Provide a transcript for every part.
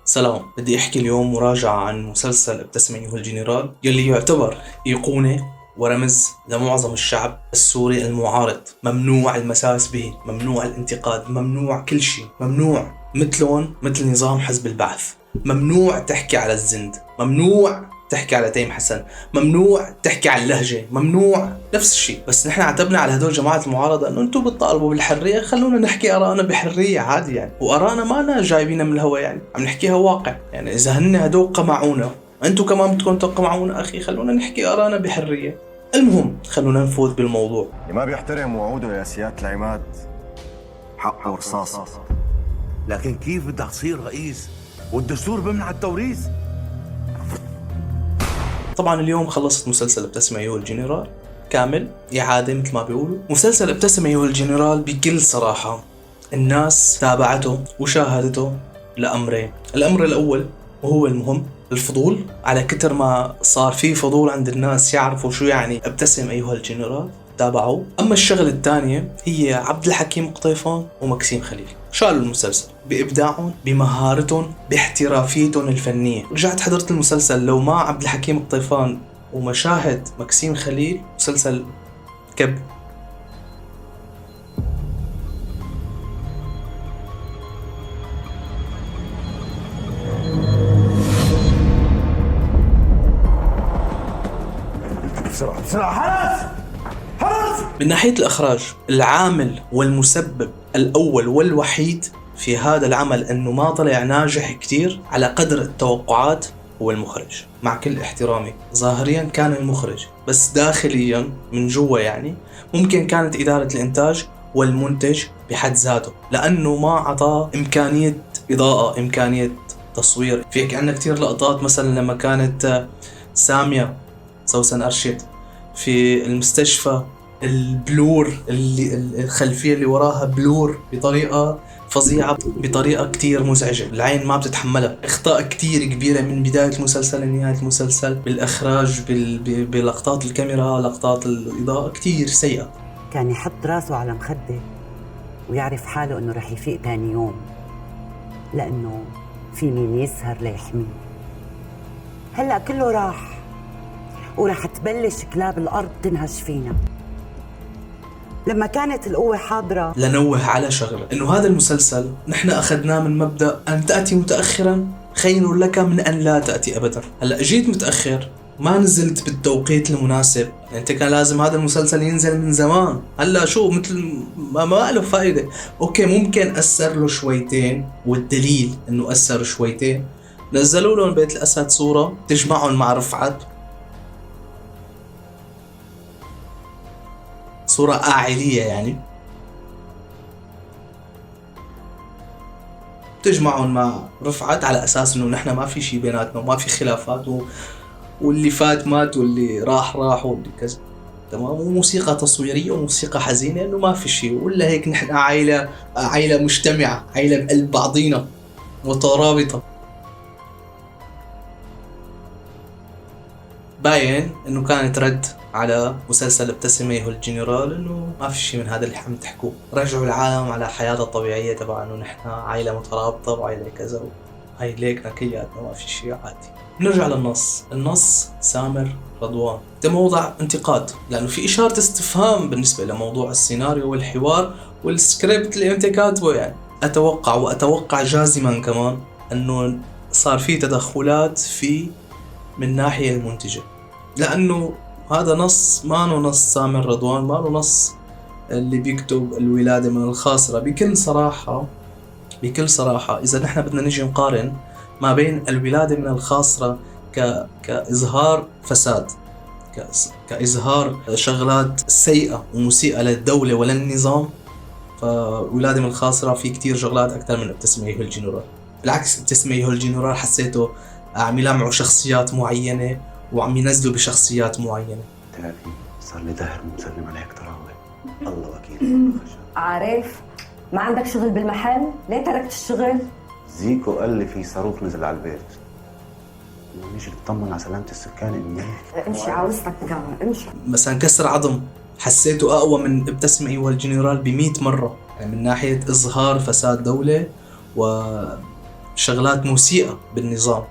سلام، بدي احكي اليوم مراجعة عن مسلسل ابتسم أيها الجنرال يلي يعتبر أيقونة ورمز لمعظم الشعب السوري المعارض. ممنوع المساس به، ممنوع الانتقاد، ممنوع كل شيء، ممنوع مثلهم مثل نظام حزب البعث. ممنوع تحكي على الزند، ممنوع تحكي على تيم حسن، ممنوع تحكي على اللهجة، ممنوع نفس الشيء. بس نحن عتبنا على هدول جماعة المعارضة انه انتم بتطالبوا بالحرية، خلونا نحكي آراءنا بحرية عادي يعني. وآراءنا ما أنا جايبينها من الهوا يعني، عم نحكيها واقع يعني. إذا هن هدول قمعونا انتم كمان بدكم تقمعونا أخي، خلونا نحكي آراءنا بحرية. المهم خلونا نفوت بالموضوع. اللي ما بيحترم وعوده يا سيادة العماد حقه رصاص. لكن كيف بدك تصير رئيس والدستور بمنع التوريث؟ طبعا اليوم خلصت مسلسل ابتسم أيها الجنرال كامل إعادة مثل ما بيقولوا. مسلسل ابتسم أيها الجنرال بكل صراحة الناس تابعته وشاهدته لأمرين. الأمر الأول وهو المهم، الفضول. على كتر ما صار في فضول عند الناس يعرفوا شو يعني ابتسم أيها الجنرال تابعوا. أما الشغلة الثانية هي عبد الحكيم قطيفان ومكسيم خليل، شالوا المسلسل بإبداعهم، بمهارتهم، باحترافيتهم الفنية. رجعت حضرت المسلسل لو ما عبد الحكيم قطيفان ومشاهد مكسيم خليل، مسلسل كب. بسرعة حرس! من ناحية الإخراج، العامل والمسبب الأول والوحيد في هذا العمل أنه ما طلع ناجح كتير على قدر التوقعات هو المخرج. مع كل احترامي، ظاهريا كان المخرج، بس داخليا من جوا يعني ممكن كانت إدارة الإنتاج والمنتج بحد ذاته، لأنه ما عطاه إمكانية إضاءة، إمكانية تصوير. فيك عندنا كتير لقطات مثلا لما كانت سامية سوسن أرشد في المستشفى، البلور اللي الخلفية اللي وراها بلور بطريقة فظيعة، بطريقة كتير مزعجة، العين ما بتتحملها. اخطاء كتير كبيرة من بداية المسلسل لنهاية المسلسل، بالاخراج، بلقطات الكاميرا، لقطات الاضاءة كتير سيئة. كان يحط راسه على مخدة ويعرف حاله انه رح يفيق تاني يوم، لانه في مين يسهر ليحميه. هلأ كله راح ورح تبلش كلاب الأرض تنهش فينا. لما كانت القوة حاضرة. لنوه على شغلة، إنه هذا المسلسل نحن أخذناه من مبدأ أن تأتي متأخرا خير لك من أن لا تأتي أبدا. هلأ جيت متأخر، ما نزلت بالتوقيت المناسب، يعني أنت كان لازم هذا المسلسل ينزل من زمان. هلأ شو مثل ما له فائدة. أوكي ممكن أثر له شويتين، والدليل إنه أثر شويتين، نزلوا له من بيت الأسد صورة تجمعهم مع رفعت، صورة عائلية يعني تجمعهم مع رفعت على أساس إنه نحن ما في شي بيناتنا وما في خلافات واللي فات مات واللي راح واللي كذا، تمام. وموسيقى تصويرية وموسيقى حزينة إنه ما في شي، ولا هيك نحن عائلة مجتمعة، عائلة بقلب بعضينا مترابطة. باين إنه كانت رد على مسلسل ابتسم أيها الجنرال إنه ما في شيء من هذا اللي عم تحكوه، رجعوا العالم على حياتها الطبيعية تبع إنه نحن عائلة مترابطة وعائلة كذا وهي ليكنا كلياتنا ما في شيء عادي. نرجع للنص سامر رضوان ده موضع انتقاد، لأنه في إشارة استفهام بالنسبة لموضوع السيناريو والحوار والسكريبت اللي أنت كاتبه. يعني أتوقع جازما كمان إنه صار في تدخلات من ناحية المنتجة، لأنه هذا نص ما له نص سامر رضوان، ما له نص اللي بيكتب الولادة من الخاصرة. بكل صراحة إذا نحن بدنا نجي نقارن ما بين الولادة من الخاصرة كإظهار فساد، كإظهار شغلات سيئة ومسيئة للدولة وللنظام، فولادة من الخاصرة في كتير شغلات أكثر من ابتسم أيها الجنرال. بالعكس ابتسم أيها الجنرال حسيته عم يلمعوا شخصيات معينة وعم ينزلوا بشخصيات معينة. تافه صار لي دهر مسلم عليك تراوي. الله وكيل. عارف ما عندك شغل بالمحل؟ ليه تركت الشغل؟ زيكو قال لي في صاروخ نزل على البيت. نيجي نطمن على سلامة السكان إني امشي عاوزتك امشي. مثلا كسر عظم حسيته أقوى من ابتسم أيها الجنرال ب100 مرة، يعني من ناحية إظهار فساد دولة وشغلات مسيئة بالنظام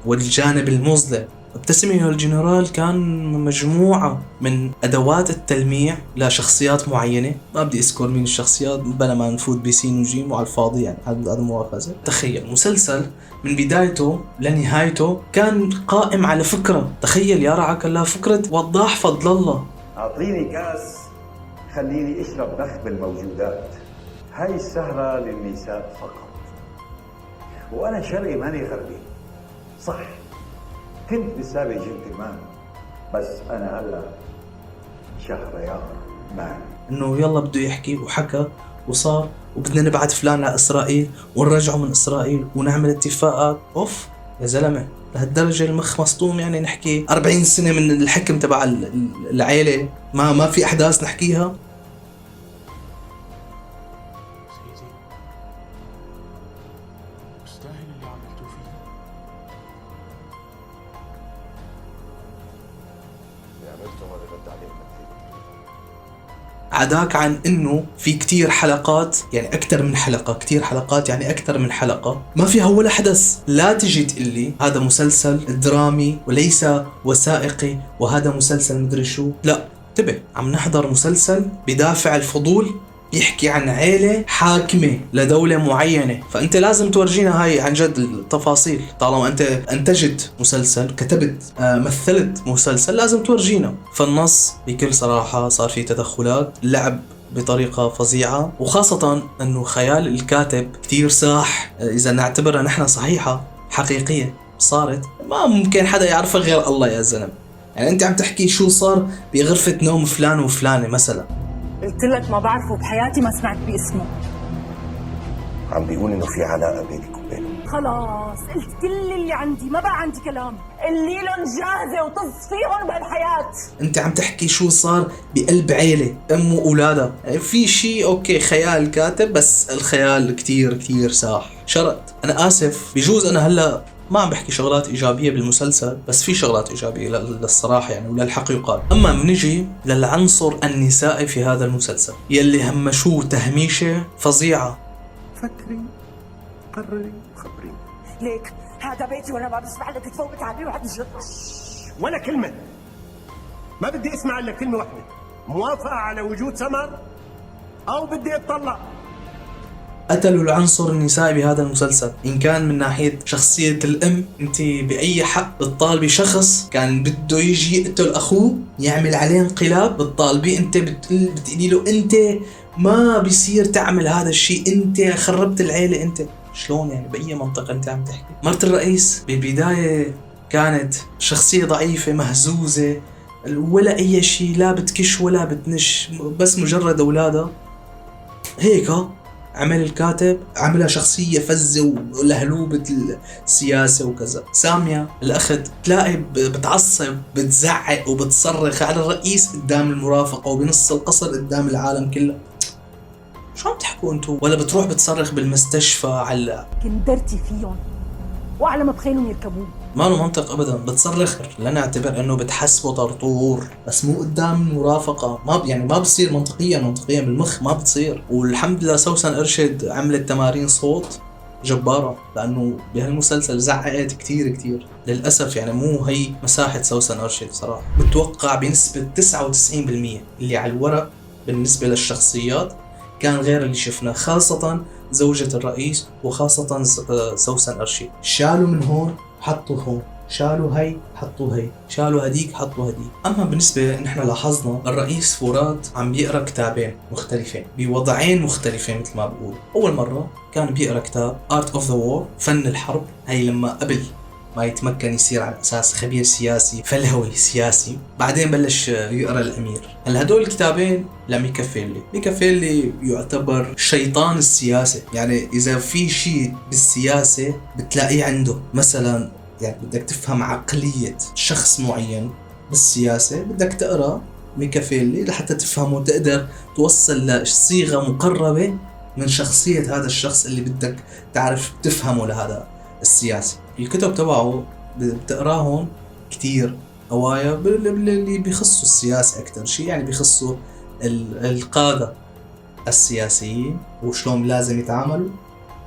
والجانب المظلم. ابتسم أيها الجنرال كان مجموعة من أدوات التلميع لشخصيات معينة، ما بدي أذكر مين الشخصيات بلا ما نفوت بسين وجيم وعلى الفاضي، يعني هذا مؤاخذة. تخيل مسلسل من بدايته لنهايته كان قائم على فكرة، تخيل يا رعاك الله، فكرة وضاح فضل الله. أعطيني كاس خليني أشرب نخب الموجودات. هاي السهرة للنساء فقط، وأنا شرقي ماني غربي. صح كنت بالسابق جنتلمان، بس أنا هلا شهريار مان. إنه يلا بده يحكي وحكى وصار، وبدنا نبعث فلان على إسرائيل ونرجعه من إسرائيل ونعمل اتفاقات. أوف يا زلمة، لهالدرجة المخ مصطوم؟ يعني نحكي 40 سنة من الحكم تبع العيلة ما في أحداث نحكيها؟ سيدي مستاهل اللي عملتوه فيه. عداك عن انه في كتير حلقات، يعني اكثر من حلقة، كتير حلقات يعني اكثر من حلقة ما فيها ولا حدث. لا تجي تقلي هذا مسلسل درامي وليس وثائقي وهذا مسلسل مدري شو، لا انتبه، عم نحضر مسلسل بدافع الفضول بيحكي عن عيلة حاكمة لدولة معينة، فأنت لازم تورجينا هاي عن جد التفاصيل. طالما أنت أنتجت مسلسل، كتبت مثلت مسلسل، لازم تورجينا. فالنص بكل صراحة صار فيه تدخلات، لعب بطريقة فظيعة، وخاصة أنه خيال الكاتب كتير ساح. إذا نعتبرها نحن صحيحة حقيقية صارت، ما ممكن حدا يعرفها غير الله يا زلمة. يعني أنت عم تحكي شو صار بغرفة نوم فلان وفلانة مثلا. قلت لك ما بعرفه بحياتي، ما سمعت باسمه. عم بيقول إنه في علاقة بينك وبينه. خلاص قلت كل اللي عندي، ما بقى عندي كلام. اللي لهم جاهزة وطز فيهم بهالحياة. انت عم تحكي شو صار بقلب عيلة ام واولادها، يعني في شيء اوكي خيال كاتب، بس الخيال كتير كتير ساح. شرط انا اسف، بجوز انا هلا ما عم بحكي شغلات إيجابية بالمسلسل، بس في شغلات إيجابية للصراحة يعني وللحقيقات. أما منجي للعنصر النسائي في هذا المسلسل يلي همشوه تهميشة فظيعة. فكري قرري خبريني. ليك هذا بيتي وانا ما بسمح لك تفوت علي واحد ولا كلمة، ما بدي اسمع إلا كلمة واحدة. موافقة على وجود سمر أو بدي أتطلق؟ قتلوا العنصر النسائي بهذا المسلسل. إن كان من ناحية شخصية الأم، أنت بأي حق بتطالبي شخص كان بده يجي يقتل أخوه يعمل عليه انقلاب، بتطالبي أنت بتقولي له أنت ما بيصير تعمل هذا الشيء، أنت خربت العيلة. أنت شلون يعني؟ بأي منطقة أنت عم تحكي؟ مرت الرئيس بالبداية كانت شخصية ضعيفة مهزوزة ولا أي شيء، لا بتكش ولا بتنش، بس مجرد أولادها. هيك عمل الكاتب عملها شخصية فزة ولهلوبة السياسة وكذا. سامية الأخت تلاقي بتعصب بتزعق وبتصرخ على الرئيس قدام المرافقة وبنص القصر قدام العالم كله. شو عم تحكوا انتو؟ ولا بتروح بتصرخ بالمستشفى على كندرتي فيهم وعلى ما بخيلهم يركبوه. ما له منطق ابدا. بتصرخ لنعتبر انه بتحسبه طرطور، بس مو قدام المرافقه. ما يعني ما بصير منطقيا بالمخ ما بتصير. والحمد لله سوسن ارشد عملت تمارين صوت جباره، لانه بهالمسلسل زعقت كتير للاسف. يعني مو هي مساحه سوسن ارشد صراحه. بتوقع بنسبه 99% اللي على الورق بالنسبه للشخصيات كان غير اللي شفناه، خاصه زوجة الرئيس وخاصة سوسن أرشيد. شالوا من هون حطوا هون، شالوا هي حطوا هي، شالوا هديك حطوا هديك. أما بالنسبة نحن لاحظنا الرئيس فورات عم بيقرأ كتابين مختلفين بوضعين مختلفين. مثل ما بقول أول مرة كان بيقرأ كتاب Art of the War، فن الحرب، هي لما قبل ما يتمكن يصير على أساس خبير سياسي فلهوي سياسي. بعدين بلش يقرأ الأمير. هلا هدول الكتابين لميكافيلي يعتبر شيطان السياسة. يعني إذا في شيء بالسياسة بتلاقيه عنده. مثلا يعني بدك تفهم عقلية شخص معين بالسياسة، بدك تقرأ ميكافيلي لحتى تفهمه وتقدر توصل لصيغة مقربة من شخصية هذا الشخص اللي بدك تعرف تفهمه لهذا السياسي. الكتب تبعه بتقراهم كتير هواية اللي بيخصوا السياسة أكتر شيء، يعني بيخصوا القادة السياسيين وشلون لازم يتعاملوا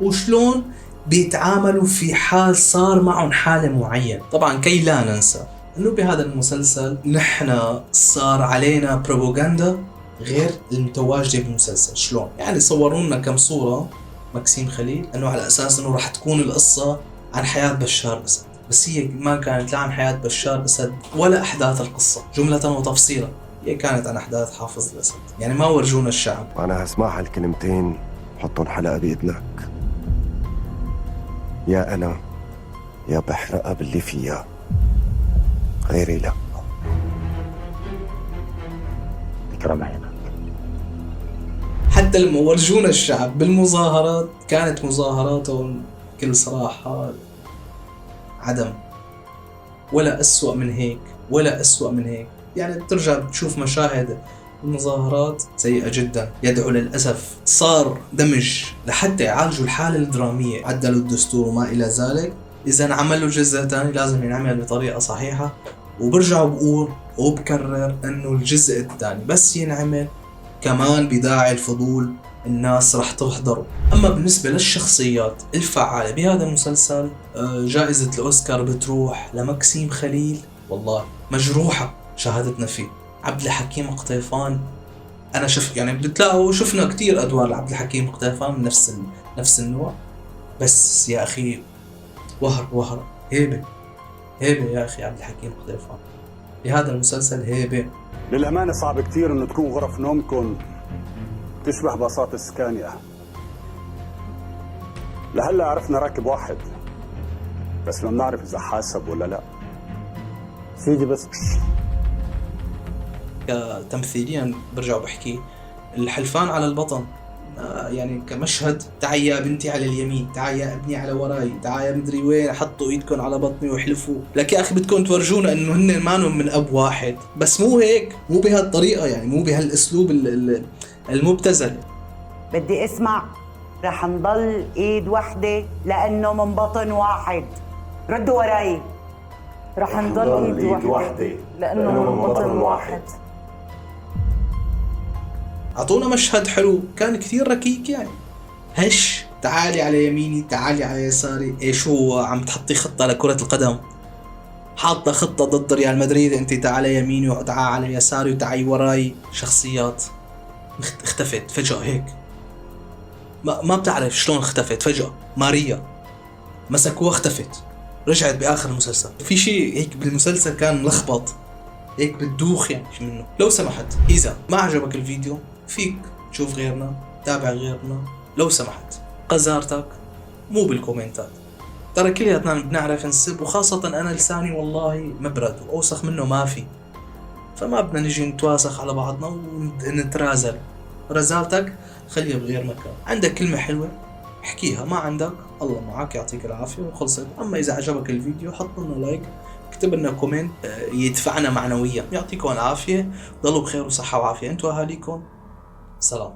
وشلون بيتعاملوا في حال صار معهم حالة معينة. طبعا كي لا ننسى انه بهذا المسلسل نحن صار علينا بروباغندا غير المتواجدة بالمسلسل. شلون؟ يعني صوروا لنا كم صورة ماكسيم خليل انه على اساس انه راح تكون القصة عن حياة بشار اسد، بس هي ما كانت لا عن حياة بشار اسد ولا احداث القصة جملة وتفصيلا، هي كانت عن احداث حافظ الاسد. يعني ما ورجونا الشعب. وأنا هسمع هالكلمتين حطهم حلقة بإذنك. يا أنا يا بحرقها باللي فيها، غيري لا. تكرم عينك. حتى لما ورجونا الشعب بالمظاهرات كانت مظاهراتهم بكل صراحة عدم، ولا أسوأ من هيك ولا أسوأ من هيك. يعني بترجع بتشوف مشاهد المظاهرات سيئة جدا. يدعو للأسف صار دمج لحتى يعالجوا الحالة الدرامية، عدلوا الدستور وما إلى ذلك. إذا عملوا جزء تاني لازم ينعمل بطريقة صحيحة، وبرجع بقول وبكرر إنه الجزء الثاني بس ينعمل كمان بداعي الفضول الناس رح تحضره. أما بالنسبة للشخصيات الفعالة بهذا المسلسل، جائزة الأوسكار بتروح لماكسيم خليل. والله مجروحة شهادتنا فيه. عبد الحكيم قطيفان أنا يعني بتلاقوا شفنا كتير أدوار لعبد الحكيم قطيفان من نفس النوع، بس يا أخي وهر هيبة يا أخي. عبد الحكيم قطيفان بهذا المسلسل هيبة. للأمانة صعب كتير إنه تكون غرف نومكم تشبه باصات السكانيا. لهلا عرفنا راكب واحد، بس ما بنعرف إذا حاسب ولا لا. سيدي بس تمثيليا برجع بحكي الحلفان على البطن، يعني كمشهد تعال يا بنتي على اليمين، تعال يا ابني على وراي، تعال يا مدري وين، حطوا ايدكم على بطني وحلفوا. لك يا اخي بدكم تورجونا انه هن مانهم من اب واحد، بس مو هيك، مو بهالطريقه، يعني مو بهالاسلوب المبتذل. بدي اسمع. رح نضل ايد وحده لانه من بطن واحد. ردوا وراي. رح نضل ايد وحده لانه من بطن واحد. اعطونا مشهد حلو كان كثير ركيك، يعني هش تعالي على يميني تعالي على يساري. ايش هو عم تحطي خطة لكرة القدم؟ حاطة خطة ضد ريال مدريد، انت تعالي يميني وتعالي على يساري وتعالي وراي. شخصيات اختفت فجأة هيك، ما بتعرف شلون اختفت فجأة. ماريا مسكوها اختفت، رجعت بآخر المسلسل. في شيء هيك بالمسلسل كان ملخبط هيك بتدوخ يعني منه. لو سمحت إذا ما عجبك الفيديو فيك تشوف غيرنا، تابع غيرنا. لو سمحت قذارتك مو بالكومنتات، ترى كلياتنا بنعرف نسب، وخاصة أنا لساني والله مبرد وأوسخ منه ما في، فما بدنا نجي نتواسخ على بعضنا ونترازل. رزالتك خليها بغير مكان. عندك كلمة حلوة احكيها، ما عندك الله معك يعطيك العافية وخلصت. أما إذا عجبك الفيديو حط لنا لايك، اكتب لنا كومنت يدفعنا معنويا. يعطيكم العافية، ضلوا بخير وصحة وعافية انتوا أهاليكم. سلام.